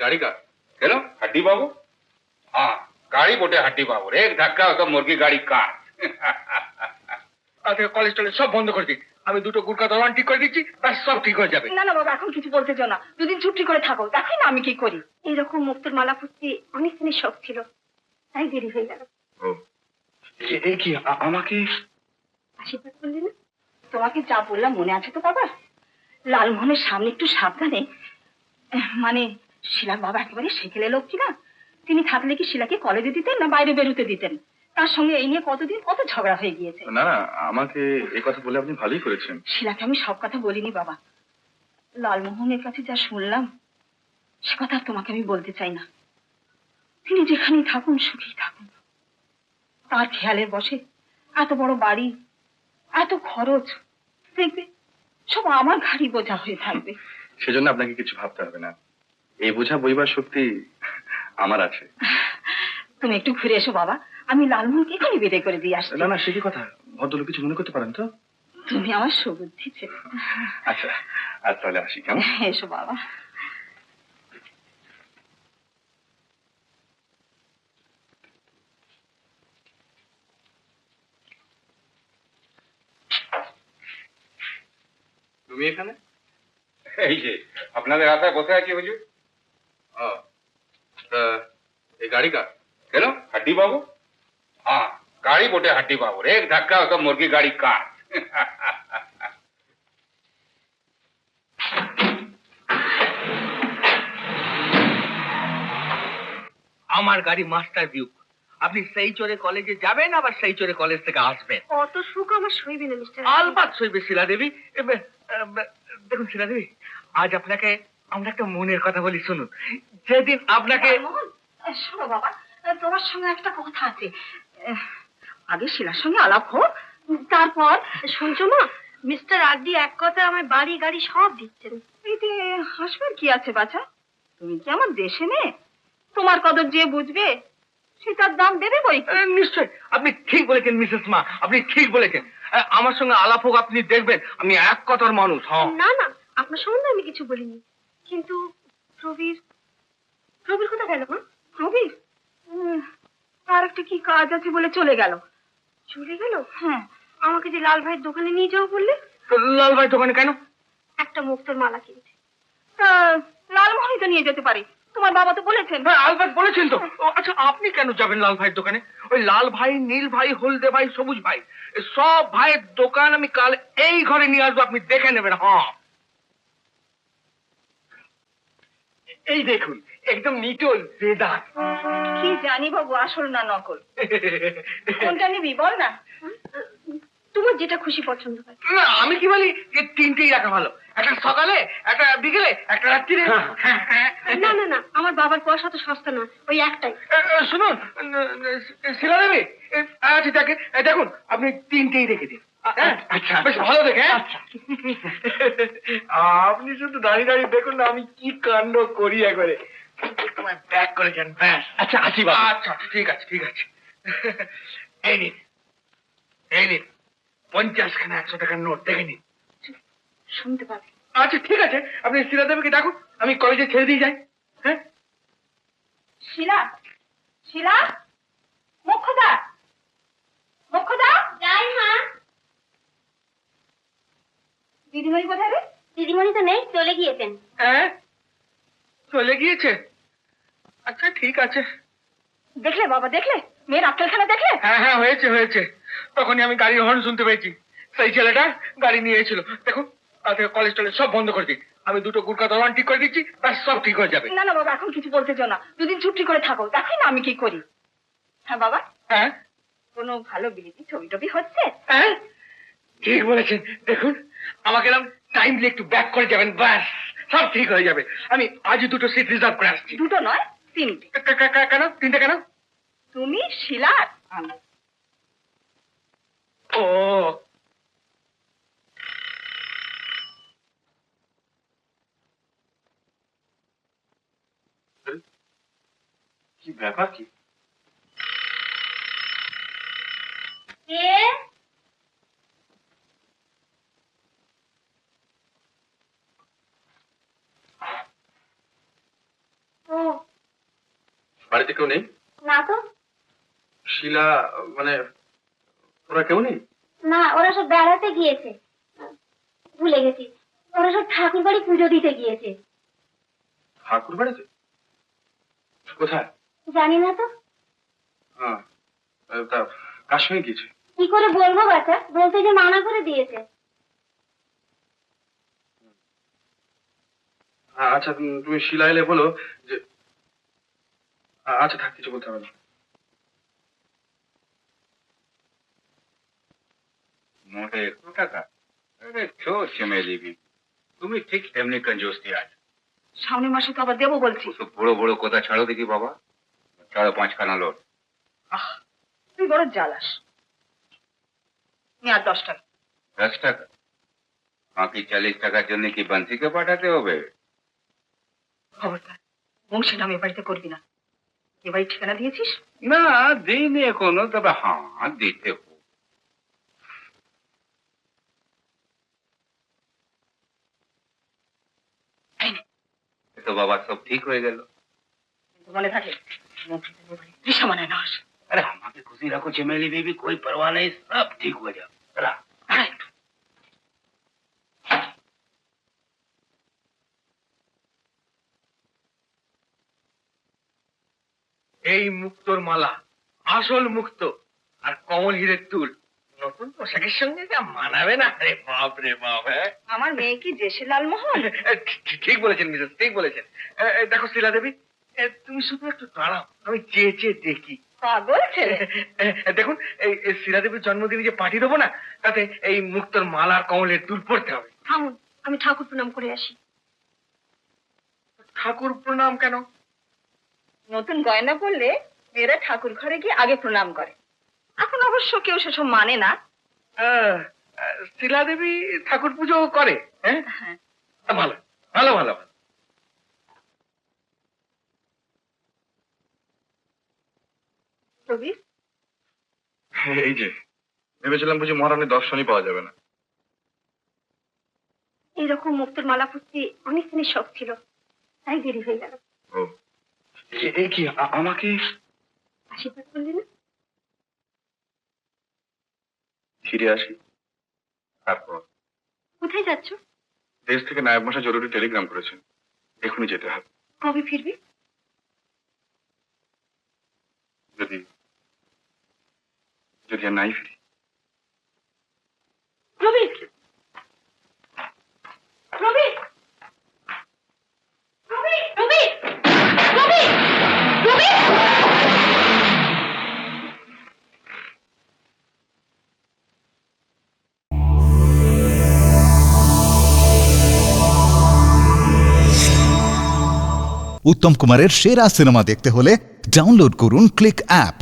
गाड़ी का चलो हड्डी बाबू। हाँ गाड़ी बोटे हड्डी बाबू एक धक्का होता मुर्गी गाड़ी काट। আজকে কলেজ টলেজ সব বন্ধ করে দিই, আমি দুটো গুড়কা দরওয়ান ঠিক করে দিচ্ছি, ব্যাস সব ঠিক হয়ে যাবে। না না বাবা এখন কিছু বলতে চাও না, দুদিন ছুটি করে থাকো, দেখো না আমি কি করি। এরকম মুক্তোর মালা ফুটতে অনেক দিনের শখ ছিল, তাই দেরি হয়ে গেল। ও এই কি আমাকে আশীর্বাদ করলে না? তোমাকে যা বললাম মনে আছে তো বাবা? লালমোহনের সামনে একটু সাবধানে, মানে শিলার বাবা একেবারে সেকেলে লোক কি না, তিনি থাকলে কি শিলাকে কলেজে দিতেন না বাইরে বেরোতে দিতেন? তার সঙ্গে এই নিয়ে কতদিন কত ঝগড়া হয়ে গিয়েছে। না না আমাকে এই কথা বলে আপনি ভালোই করেছেন। শিলাকে আমি সব কথা বলিনি বাবা, লালমোহনের কাছে যা শুনলাম সে কথা তোমাকে আমি বলতে চাই না। তিনি যেখানেই থাকুন সুখী থাকুন, তার খেয়ালের বসে এত বড় বাড়ি, এত খরচ, দেখবে সব আমার ঘাড়ি বোঝা হয়ে থাকবে। সেজন্য আপনাকে কিছু ভাবতে হবে না, এই বোঝা বইবার শক্তি আমার আছে। তুমি একটু ঘুরে এসো বাবা, আমি লালমোহনকে এখানে বিদায় করে দিয়ে আসছি। না না সে কি কথা, ভদ্রলোক কিছু মনে করতে পারেন তো? তুমি আমার সুবুদ্ধি ছেলে। আচ্ছা আজ তাহলে আসি কেমন? এসো বাবা। তুমি এখানে? এই যে আপনাদের আশায় বসে আছি হুজুর। এই গাড়ি का चलो हड्डी बाबू। हाँ गाड़ी बोटे हड्डी बाबू एक धक्का होता मुर्गी गाड़ी काट। আমার গাড়ি মাস্টার ডিউক, আপনি সেই চড়ে কলেজে যাবেন আবার সেই চড়ে কলেজ থেকে আসবেন। অত সুখ আমার সইবে না মিস্টার। আলবাত সইবে শিলা দেবী। দেখুন শিলা দেবী, আজ আপনাকে আমরা একটা মনের কথা বলি, শুনুন। যেদিন আপনাকে শোনো বাবা, তোমার সঙ্গে একটা কথা আছে, আগে শিলার সঙ্গে আলাপ হোক, তারপর। শুনছো মা, মিস্টার আরডি এক কথা আমার বাড়ি গাড়ি সব দিচ্ছেন। এতে হাসবার কি আছে বাছা? তুমি কি আমার দেশে নেই? তোমার কদর যে বুঝবে সে তার দাম দেবে বই। নিশ্চয় আপনি ঠিক বলেছেন মিসেস মা, আপনি ঠিক বলেছেন। আমার সঙ্গে আলাপ হোক, আপনি দেখবেন আমি এক কথার মানুষ। হ্যাঁ না না, আপনার সম্বন্ধে আমি কিছু বলিনি, কিন্তু প্রবীর প্রবীর কোথায় গেল? মা প্রবীর তার একটা কি কাজ আছে বলে চলে গেল। চলে গেল? হ্যাঁ, আমাকে যে লাল ভাইয়ের দোকানে নিয়ে যাও বললে। তো লাল ভাই দোকানে কেন? একটা মুক্তোর মালা কিনতে। লালমোহনই তো নিয়ে যেতে পারে, তোমার বাবা তো বলেছেন। আলবাত বলেছেন তো। আচ্ছা আপনি কেন যাবেন লাল ভাইয়ের দোকানে? ওই লাল ভাই, নীল ভাই, হলদে ভাই, সবুজ ভাই, সব ভাইয়ের দোকান আমি কাল এই ঘরে নিয়ে আসবো, আপনি দেখে নেবেন। হ্যাঁ এই দেখুন, একদম নিটোল বেদাত। কি জানি বাবু আসল না নকল, কোনটা নিবি বল না, তোমার যেটা খুশি পছন্দ হয়। না আমি কি বলি, যে তিনটেই রাখা ভালো, একটা সকালে, একটা বিকেলে, একটা রাত্রিরে। না না না, আমার বাবার পয়সা তো সস্তা না, ওই একটাই। শুনুন শিলা দেবী, আচ্ছা দেখুন আপনি তিনটেই রেখে দিন। আচ্ছা বেশ ভালো দেখে। আপনি শুধু দাঁড়িয়ে দাঁড়িয়ে দেখুন না আমি কি কাণ্ড করি একবারে। তোমায় ব্যাক করেছেন ব্যাস। আচ্ছা আসি বাবা। আচ্ছা ঠিক আছে ঠিক আছে। এই নিন, এই নিন 50 খানা 100 টাকার নোট, দেখে নিন। শুনতে পাবে। আচ্ছা ঠিক আছে, আপনি শিলা দেবীকে ডাকুন, আমি কলেজে ছেড়ে দিয়ে যাই। হ্যাঁ শিলা, শিলা, মুখ্যদা, মুখ্যদা। যাই মা। দিদিমণি কোথায় রে? দিদিমণি তো নেই, চলে গিয়েছেন। হ্যাঁ চলে গিয়েছে? আচ্ছা ঠিক আছে। দেখলে বাবা, দেখলে মেয়ের আক্কেলখানা দেখলে? হ্যাঁ হ্যাঁ হয়েছে হয়েছে, তখনই আমি গাড়ির হর্ন শুনতে পেয়েছি, সেই ছেলেটা গাড়ি নিয়ে এসেছিল। দেখুন আজকে কলেজ টলেজ সব বন্ধ করে দিই, আমি দুটো গুড়কা দরওয়ান ঠিক করে দিচ্ছি, ব্যাস সব ঠিক হয়ে যাবে। না না বাবা এখন কিছু বলতে চাও না, দুদিন ছুটি করে থাকো, দেখো না আমি কি করি। হ্যাঁ বাবা, হ্যাঁ কোনো ভালো বিলিতি ছবি টবি হচ্ছে? হ্যাঁ ঠিক বলেছেন, দেখুন আমাকে এরকম টাইমলি একটু ব্যাক করে যাবেন, ব্যাস সব ঠিক হয়ে যাবে। আমি আজই দুটো সিট রিজার্ভ করে আসছি। দুটো নয়, তিনটে। কেন তিনটে কেন? তুমি, শিলা, আমি। ও কি ব্যাপার কি? ও বাড়িতে কেউ নেই? না তো। শিলা, মানে ওরা কেউ নেই? না, ওরা সব বেড়াতে গিয়েছে। ভুলে গেছি, ওরা সব ঠাকুর বাড়ি পুজো দিতে গিয়েছে। ঠাকুর বাড়িতে? কোথায়? জানি না তো। হ্যাঁ, তা কার সঙ্গে গিয়েছে? কি করে বলবো বাচ্চা, বলতে যে মানা করে দিয়েছে। আচ্ছা, তুমি শিলা এলে বলো যে আচ্ছা থাক, কিছু বলতে হবে না। মোটে 100 টাকা? আরে ছো চমেলি বি, তুমি ঠিক এমনি कंजूस আজ। সামনের মাসে তো আবার দেবো বলছি। তো বড় বড় কথা ছাড়ো দেখি বাবা, ছাড়ো 5 খানা লোট। তুই বড় জ্বালাস। আর 10 টাকা। 10 টাকা? বাকি 40 টাকার জন্য কি বংশীকে পাঠাতে হবে? খবরদার, বংশী নামে বাড়িতে করবি না। এ বাড়ির ঠিকানা দিয়েছিস? না দিইনি এখনো, তবে হ্যাঁ দিতে হবে। তো বাবা সব ঠিক হয়ে গেল। মনে থাকে তৃষা মানে না। अरे আমাকে খুশি রাখো चमेली बेबी, कोई परवाह नहीं, सब ठीक हो जाए। चला এই মুক্তোর মালা, আসল মুক্ত, আর কমল হীরের তুল নতুন পোশাকের সঙ্গে যা মানাবে না, রে বাপ রে বাপ। হ্যাঁ, আমার মেয়ে কি দেশে লালমোহন? ঠিক বলেছেন মিসেস, ঠিক বলেছেন। দেখো শিলা দেবী, তুমি শুধু একটু দাঁড়াও, আমি চেয়ে চেয়ে দেখি। পাগল ছেলে। দেখুন, এই শিলা দেবীর জন্মদিনে যে পাঠিয়ে দেবো না, তাতে এই মুক্তোর মালা আর কমলের তুল পড়তে হবে। থামুন, আমি ঠাকুর প্রণাম করে আসি। ঠাকুর প্রণাম কেন? নতুন গয়না পরলে মেয়েরা ঠাকুর ঘরে গিয়ে আগে প্রণাম করে। এখন অবশ্য কেউ সেসব মানে না। শিলা দেবী ঠাকুর পুজো করে? হ্যাঁ, ভালো ভালো ভালো ভালো। প্রবীর, এই যে ভেবেছিলাম বুঝি মহারানীর দর্শনই পাওয়া যাবে না। এইরকম মুক্তোর মালা পরতে অনেক দিনের শখ ছিল, তাই দেরি হয়ে গেল। ও, এই কি আমাকে আশীর্বাদ করলি না? ফিরে আসি। তারপর কোথায় যাচ্ছ? দেশ থেকে নায়ব মশাই জরুরি টেলিগ্রাম করেছেন, এখনই যেতে হবে। কবে ফিরবি? যদি যদি আর নাই ফিরি। প্রবীর, প্রবীর, প্রবীর, প্রবীর, প্রবীর, প্রবীর। উত্তম কুমারের সেরা সিনেমা দেখতে হলে ডাউনলোড করুন ক্লিক অ্যাপ।